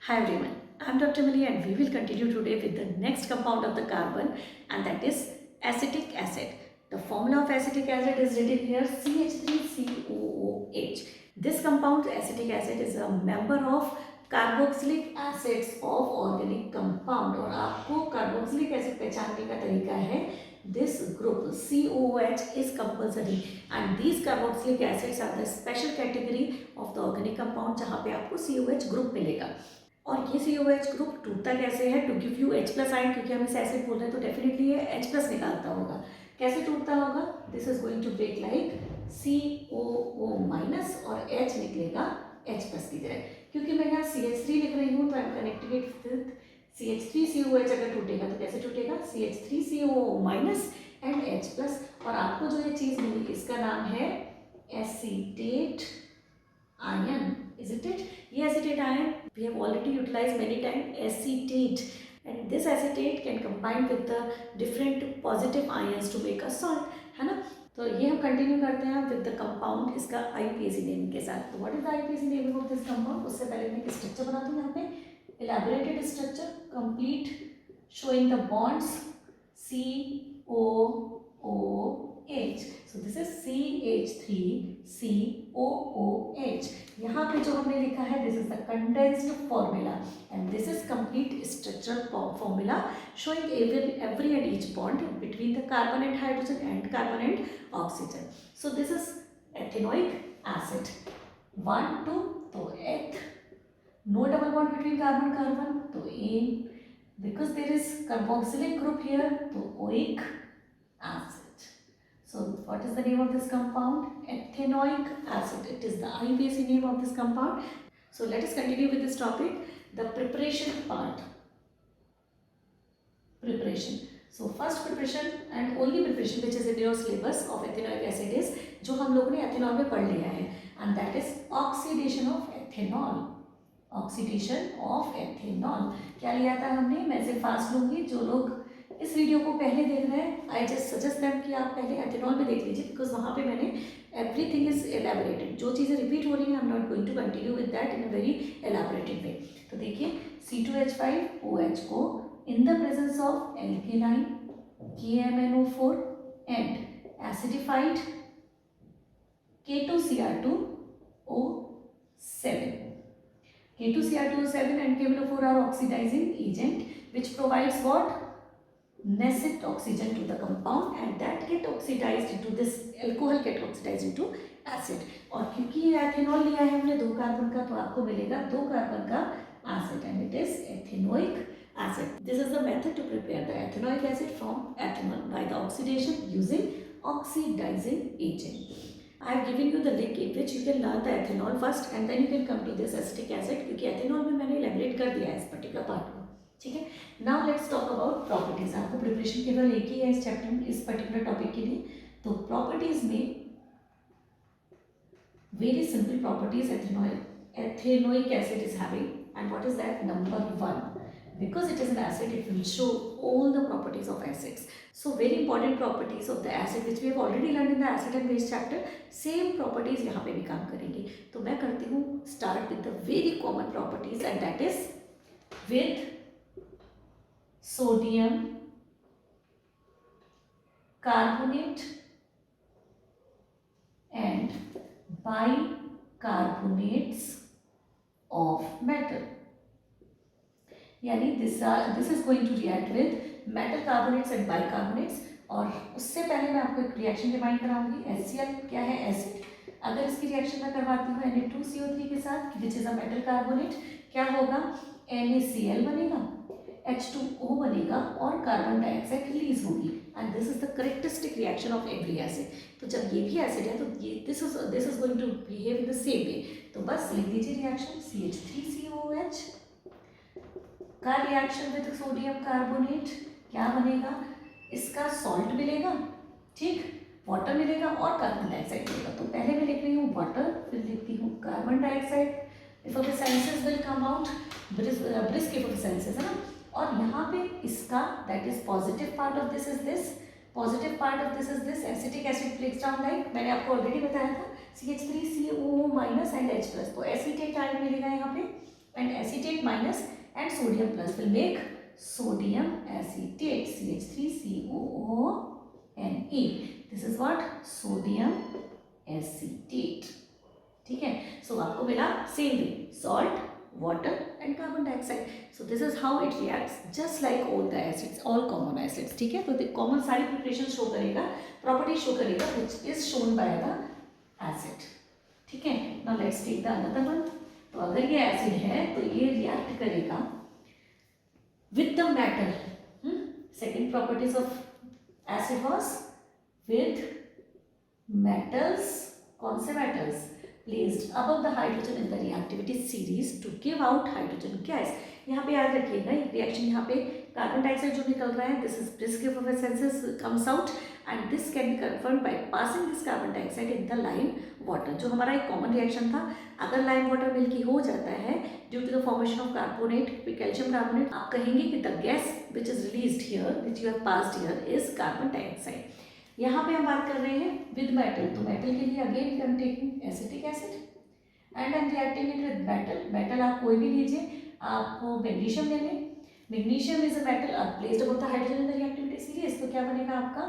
Hi everyone, I am Dr. Mali and we will continue today with the next compound of the carbon, and that is acetic acid. The formula of acetic acid is written here CH3COOH. This compound acetic acid is a member of carboxylic acids of organic compound और आपको carboxylic acid पहचानने का तरीका है this group COOH is compulsory and these carboxylic acids are the special category of the organic compound जहाँ पे आपको COOH group मिलेगा। और ये COOH ग्रुप टूटता कैसे है to give you H+ ion, क्योंकि हम इसे एसिड बोल रहे हैं तो डेफिनेटली ये H+ निकालता होगा। कैसे टूटता होगा? This is going to break like COO- और H निकलेगा H+ की तरह। क्योंकि मैं यहाँ CH3 लिख रही हूँ तो I am connecting it with CH3COH। अगर टूटेगा तो कैसे टूटेगा? CH3COO- and H+। और आपको जो ये चीज़ मिली इसका नाम है एसीटेट ion, isn't it? ये acetate ion we have already utilized many times, acetate, and this acetate can combine with the different positive ions to make a salt, है ना? तो ये हम कंटिन्यू करते हैं विद द कंपाउंड इसका IUPAC name के साथ। तो what is the IUPAC name of this compound? उससे पहले मैं एक स्ट्रक्चर बना दूँ यहाँ पे, elaborated structure complete showing the bonds COOH. So this is CH3COOH. यहाँ पे जो हमने लिखा है this is the condensed formula and this is complete structural formula showing every and each bond between the carbon and hydrogen and carbon and oxygen. So this is ethanoic acid 1 2, तो eth, no double bond between carbon तो ane, because there is carboxylic group here तो oic acid. So what is the name of this compound? Ethanoic acid. It is the IUPAC name of this compound. So let us continue with this topic. The preparation part. Preparation. So first preparation and only preparation which is in your syllabus of ethanoic acid is जो हम लोगों ने ethanol में पढ़ लिया है, and that is oxidation of ethanol. Oxidation of ethanol. क्या लिया था हमने? मैं इसे फास्ट लूँगी। जो लोग इस वीडियो को पहले देख रहे हैं आई जस्ट सजेस्ट दैम कि आप पहले एथेनॉल में देख लीजिए, बिकॉज वहाँ पे मैंने एवरीथिंग इज एलैबोरेटेड। जो चीज़ें रिपीट हो रही हैं I am not going to continue with that in a very elaborated way. तो देखिए C2H5OH को in the presence of alkaline KMnO4 and acidified K2Cr2O7. K2Cr2O7 and KMnO4 are oxidizing agent which provides what? Nesit oxygen to the compound and that get oxidized into this alcohol get oxidized into acid. और क्योंकि ये ethanol लिया है हमने 2 carbon का, तो आपको मिलेगा 2 कार्बन का acid and it is ethanoic acid. This is the method to prepare the ethanoic acid from ethanol by the oxidation using oxidizing agent. I have given you the link in which you can learn the ethanol first and then you can come to this acetic acid, क्योंकि ethanol में मैंने elaborate कर दिया है इस particular part को। ठीक है, now let's talk about properties. आपको प्रिपरेशन केवल एक ही है इस चैप्टर में, इस पर्टिकुलर टॉपिक के लिए। तो प्रॉपर्टीज में very simple properties ethanoic acid is having, and what is that? Number 1, because it is an acid it will show all the properties of acids. So very important properties of the acid which we have already learned in the acid and base chapter, same properties यहाँ पे भी काम करेंगे। तो मैं करती हूँ start with the very common properties and that is with sodium carbonate and bicarbonates of metal. यानी this is going to react with metal carbonates and bicarbonates। और उससे पहले मैं आपको एक रिएक्शन रिमाइंड कराऊंगी। HCl क्या है? एसिड। अगर इसकी रिएक्शन मैं करवाती हूँ Na2CO3 के साथ which is a metal carbonate, क्या होगा? NaCl बनेगा, H2O बनेगा और कार्बन डाइऑक्साइड रिलीज होगी, and this is the characteristic reaction of every acid. तो जब ये भी एसिड है तो ये this is going to behave in the same way. तो बस लिख दीजिए रिएक्शन CH3COOH का रिएक्शन विद सोडियम कार्बोनेट क्या बनेगा? इसका सॉल्ट मिलेगा, ठीक, वाटर मिलेगा और कार्बन डाइऑक्साइड मिलेगा। तो पहले मैं लिख रही हूँ वाटर, फिर लिखती हूँ carbon dioxide. Effervescences will come out, brisk effervescences, है ना। और यहाँ पे इसका that is positive part of this is this, positive part of this is this. Acetic acid breaks down like मैंने आपको ऑलरेडी बताया था CH3COO- एंड H+, तो एसीटेट आयन मिलेगा यहाँ पे and acetate minus and sodium plus will make sodium acetate, CH3COONE. This is what? Sodium acetate. ठीक है, सो आपको मिला same way salt, water and carbon dioxide. So this is how it reacts just like all the acids, all common acids. ठीक है, तो common सारी preparation show करेगा, property show करेगा which is shown by the acid. ठीक है, now let's take the another one. तो अगर ये एसिड है तो ये रिएक्ट करेगा with the metal. Second properties of acid was with metals. कौन से metals? placed above the hydrogen in the reactivity series to give out hydrogen gas. यहाँ पे याद रखिएगा ये रिएक्शन, यहाँ पे कार्बन डाइऑक्साइड जो निकल रहा है, this is brisk effervescence comes out and this can be confirmed by passing this carbon dioxide in the lime water. जो हमारा एक कॉमन रिएक्शन था, अगर लाइम वाटर मिल्की हो जाता है due to the formation of carbonate, calcium carbonate, आप कहेंगे कि the gas which is released here, which you have passed here, is carbon dioxide. यहाँ पे हम बात कर रहे हैं विद मेटल. तो मेटल के लिए again I am taking acetic acid and I am reacting it with metal. Metal आप कोई भी लीजिए, आपको मैग्नीशियम ले लें. Magnesium is a metal placed above the hydrogen in the reactivity series. तो क्या बनेगा आपका?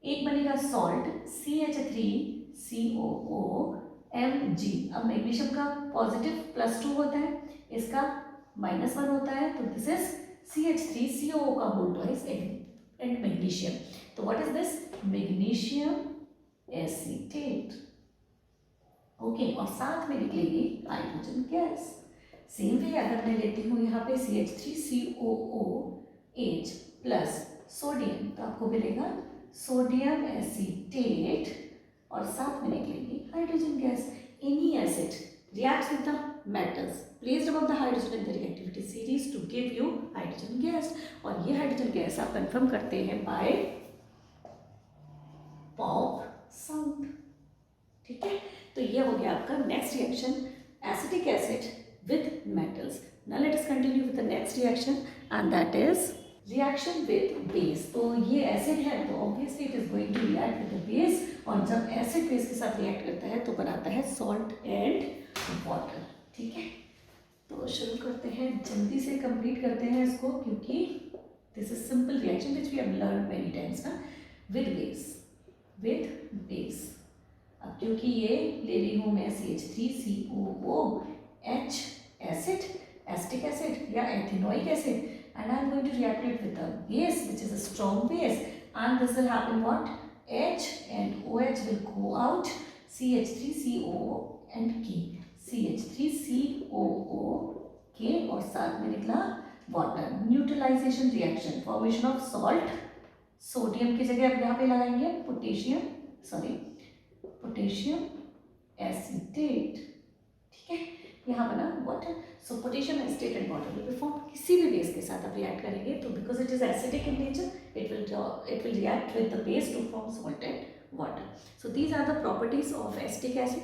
एक बनेगा सॉल्ट CH3COOMg. अब मैग्नीशियम का पॉजिटिव +2 होता है, इसका -1 होता है, तो दिस इज CH3COO का होल ट्वाइस एंड मैग्नीशियम. तो what is this? Magnesium acetate. Okay, और साथ में निकलेगी हाइड्रोजन गैस. सेम वे अगर मैं लेती हूँ यहाँ पे CH3COOH प्लस सोडियम, तो आपको मिलेगा सोडियम एसीटेट और साथ में निकलेगी hydrogen gas. Any acid reacts with the metals placed above the hydrogen in the reactivity series to give you hydrogen gas. और ये हाइड्रोजन गैस आप कंफर्म करते हैं बाय पॉप साउंड. ठीक है, तो ये हो गया आपका next reaction, acetic acid with metals. Now let us continue with the next reaction and that is reaction with base. तो ये एसिड है तो obviously it is going to react with the base, और जब एसिड बेस के साथ react करता है तो बनाता है सॉल्ट एंड वाटर. ठीक है, तो शुरू करते हैं, जल्दी से कंप्लीट करते हैं इसको, क्योंकि this is simple reaction which we have learn many times ना. With base. अब क्योंकि ये ले रही हूँ मैं CH3COOH एसिड, एसिटिक एसिड या ethanoic acid, and I am going to react it with a base which is a strong base, and this will happen what? H and OH will go out, CH3COO and K, CH3COOK और साथ में निकला water. Neutralisation reaction, formation of salt. Sodium की जगह अब यहाँ पे लगाएंगे पोटेशियम एसीटेट. ठीक है, यहाँ बना water. So potassium acetate and water will be form. किसी भी बेस के साथ आप रिएक्ट करेंगे तो because it is acidic in nature, it will react with the base to form salt and water. So these are the properties of acetic acid.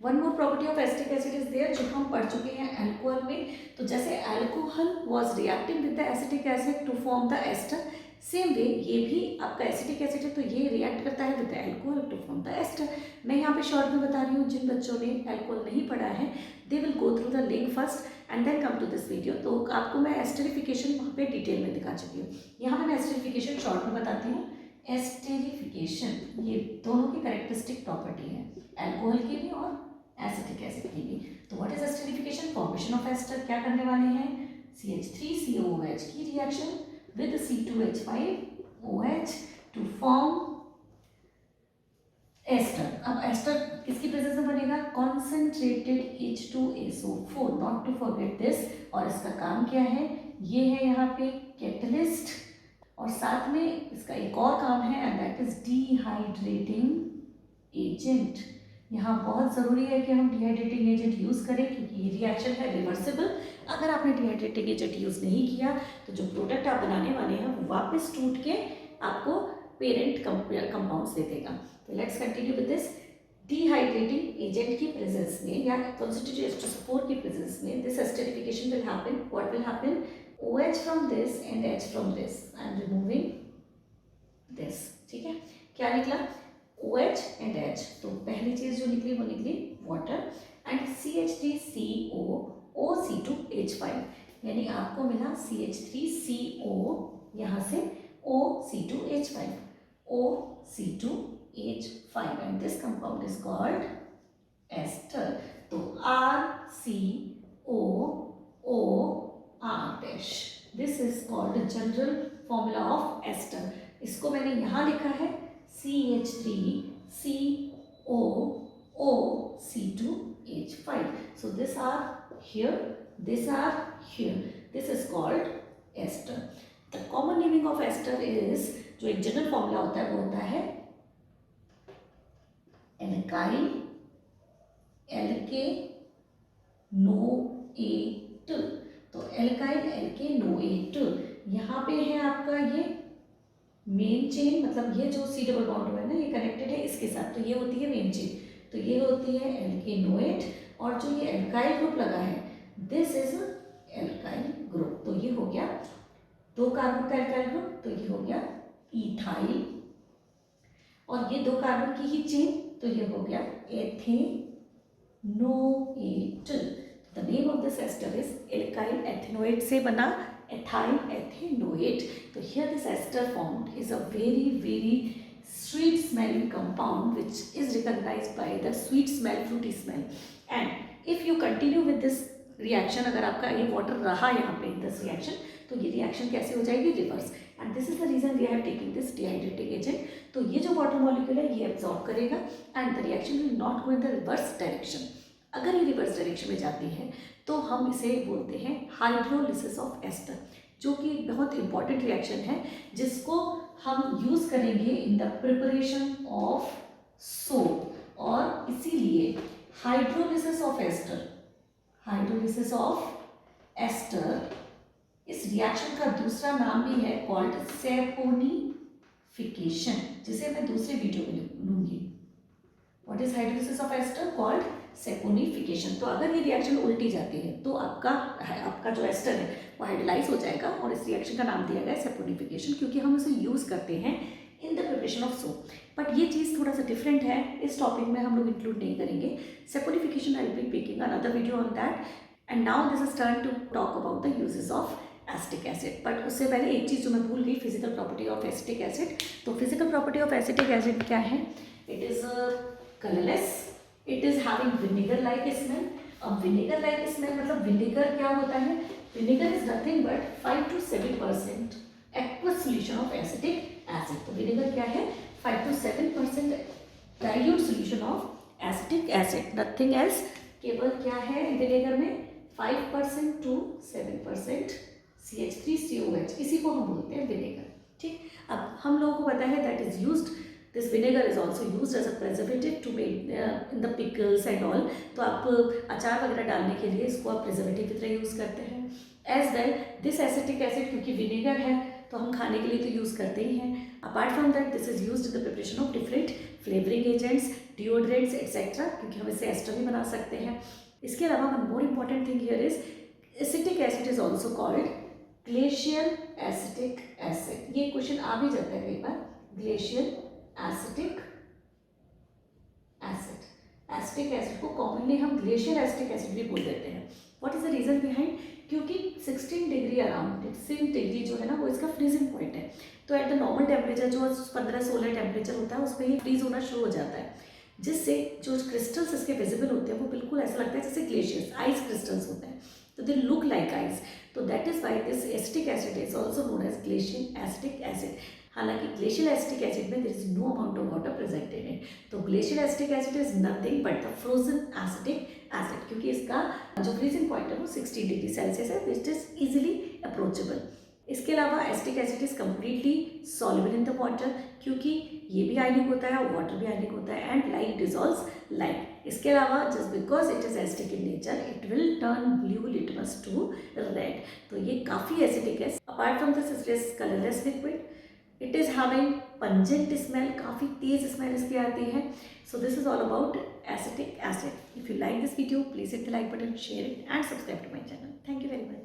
One more property of acetic acid is there, जो हम पढ़ चुके हैं alcohol में. तो जैसे alcohol was reacting with the acetic acid to form the ester, same way ये भी आपका एसिटिक एसिड है तो ये रिएक्ट करता है with the alcohol to form the ester. मैं यहाँ पे शॉर्ट में बता रही हूँ, जिन बच्चों ने अल्कोहल नहीं पढ़ा है they will go through the link first and then come to this video. तो आपको मैं एस्टरिफिकेशन वहाँ पे डिटेल में दिखा चुकी हूँ. यहाँ पे मैं एस्टरिफिकेशन शॉर्ट में बताती हूँ. एस्टरिफिकेशन ये दोनों की करेक्टरिस्टिक प्रॉपर्टी है, अल्कोहल की भी और एसिटिक एसिड की भी. तो what is esterification? Formation of ester. क्या करने वाले हैं? CH3COOH की reaction with C2H5OH to form ester. अब एस्टर किसकी प्रेजेंस में बनेगा? Concentrated H2SO4, not to forget this. और इसका काम क्या है? ये है यहाँ पे कैटलिस्ट, और साथ में इसका एक और काम है and that is dehydrating agent. यहाँ बहुत ज़रूरी है कि हम डिहाइड्रेटिंग एजेंट यूज़ करें, क्योंकि ये रिएक्शन है रिवर्सिबल. अगर आपने डिहाइड्रेटिंग एजेंट यूज़ नहीं किया तो जो प्रोडक्ट आप बनाने वाले हैं वो वापस टूट के आपको पेरेंट कंपाउंड्स दे देगा. तो let's continue with this. Dehydrating agent की प्रेजेंस में या कॉन्सेंट्रेटेड H2SO4 की प्रेजेंस में this esterification will happen. What will happen? OH from this and H from this. I am removing this. ठीक है, क्या निकला? OH and H. तो पहली चीज़ जो निकली वो निकली वाटर एंड CH3CO OC2H5, यानी आपको मिला CH3CO, यहाँ से OC2H5, OC2H5, and this compound is called ester. तो RCOOR dash, this is called the general formula of ester. इसको मैंने यहाँ लिखा है CH3COOC2H5. So these are here, these are here. This is called ester. The common naming of ester is, जो एक general formula होता है वो होता है एल्काइल एल्केनोएट। तो एल्काइल एल्केनोएट, यहाँ पे है आपका ये मेन चेन, मतलब ये जो C डबल बॉन्ड है ना, ये कनेक्टेड है इसके साथ, तो ये होती है मेन चेन, तो ये होती है एल्केनोएट, और जो ये एल्काइल ग्रुप लगा है दिस इज एल्काइल ग्रुप। तो ये हो गया 2 कार्बन का एल्काइल ग्रुप, तो ये हो गया इथाइल, और ये 2 कार्बन की ही चेन, तो ये हो गया ethanoate. The name of this ester is alkyl ethanoate से बना ethyl ethanoate. So here this ester formed is a very sweet smelling compound which is recognized by the sweet smell, fruity smell. And if you continue with this reaction, अगर आपका ये water रहा यहाँ पे in this reaction, तो ये reaction कैसे हो जाएगी? Reverse. And this is the reason we have taken this dehydrating agent. तो ये जो water molecule है ये absorb करेगा and the reaction will not go in the reverse direction. अगर ये रिवर्स डायरेक्शन में जाती है तो हम इसे बोलते हैं हाइड्रोलिसिस ऑफ एस्टर, जो कि बहुत इंपॉर्टेंट रिएक्शन है जिसको हम यूज़ करेंगे in the preparation of soap. और इसीलिए hydrolysis of ester, hydrolysis of ester, इस रिएक्शन का दूसरा नाम भी है कॉल्ड सेपोनिफिकेशन, जिसे मैं दूसरे वीडियो में लूँगी। What is hydrolysis of ester? Called saponification. तो अगर ये रिएक्शन उल्टी जाती है तो आपका जो एस्टर है वो हाइड्रोलाइज हो जाएगा, और इस रिएक्शन का नाम दिया गया है सेपोनिफिकेशन, क्योंकि हम इसे यूज़ करते हैं इन the preparation of soap. But ये चीज़ थोड़ा सा डिफरेंट है, इस टॉपिक में हम लोग इंक्लूड नहीं करेंगे। Saponification I will be making another video on that. And now this is turn to talk about the uses of acetic acid. But उससे पहले एक चीज़ जो मैं भूल गई, physical property of acetic acid. तो physical property of acetic acid क्या है? It is colourless, it is having vinegar like smell. अब विनेगर लाइक स्मेल मतलब विनेगर क्या होता है? Vinegar is nothing but 5 to 7% aqueous solution of acetic acid. तो vinegar क्या है? 5 to 7% dilute solution of acetic acid, nothing else. केवल क्या है विनेगर में? 5% to 7% CH3COH, इसी को हम बोलते हैं विनेगर। ठीक, अब हम लोगों को पता है that is used, this vinegar is also use as a preservative to make in the pickles and all. तो आप अचार वगैरह डालने के लिए इसको आप प्रिजर्वेटिव की तरह यूज़ करते हैं। As well this acetic acid, क्योंकि विनेगर है तो हम खाने के लिए तो यूज़ करते ही हैं। Apart from that this is used in the preparation of different flavouring agents, deodorants etcetera, क्योंकि हम इससे एस्टर भी बना सकते हैं। इसके अलावा one more important thing here is acetic acid is also called glacial acetic acid. ये क्वेश्चन आ भी जाता है कई बार, glacial acetic acid. Acetic acid को कॉमनली हम ग्लेशियल एसिटिक एसिड भी बोल देते हैं। What is the reason behind? क्योंकि 16 डिग्री अराउंड 16 डिग्री जो है ना वो इसका फ्रीजिंग पॉइंट है। तो एट द नॉर्मल टेम्परेचर जो 15-16 टेम्परेचर होता है उस पर ही फ्रीज होना शुरू हो जाता है, जिससे जो क्रिस्टल्स इसके विजिबल होते हैं वो बिल्कुल ऐसा लगता है जैसे ग्लेशियर्स आइस क्रिस्टल्स होते हैं, तो दे लुक लाइक आइस। तो that is why this acetic acid is also known as glacial acetic acid. हालांकि ग्लेशियल एसिटिक एसिड में there is no amount of water present in it. तो glacial acetic acid is nothing but the frozen acetic acid, क्योंकि इसका जो freezing point है वो 16 degree Celsius है, which is easily approachable. इसके अलावा acetic acid is completely soluble in the water, क्योंकि ये भी आयनिक होता है और वाटर भी आयनिक होता है, एंड लाइक डिजॉल्व्स लाइक। इसके अलावा just because it is acetic in nature it will turn blue litmus to red. तो ये काफ़ी एसिटिक है। Apart from this it is colourless liquid, it is having pungent smell, काफ़ी तेज smell इसकी आती है। So this is all about acetic acid. If you like this video please hit the like button, share it and subscribe to my channel. Thank you very much.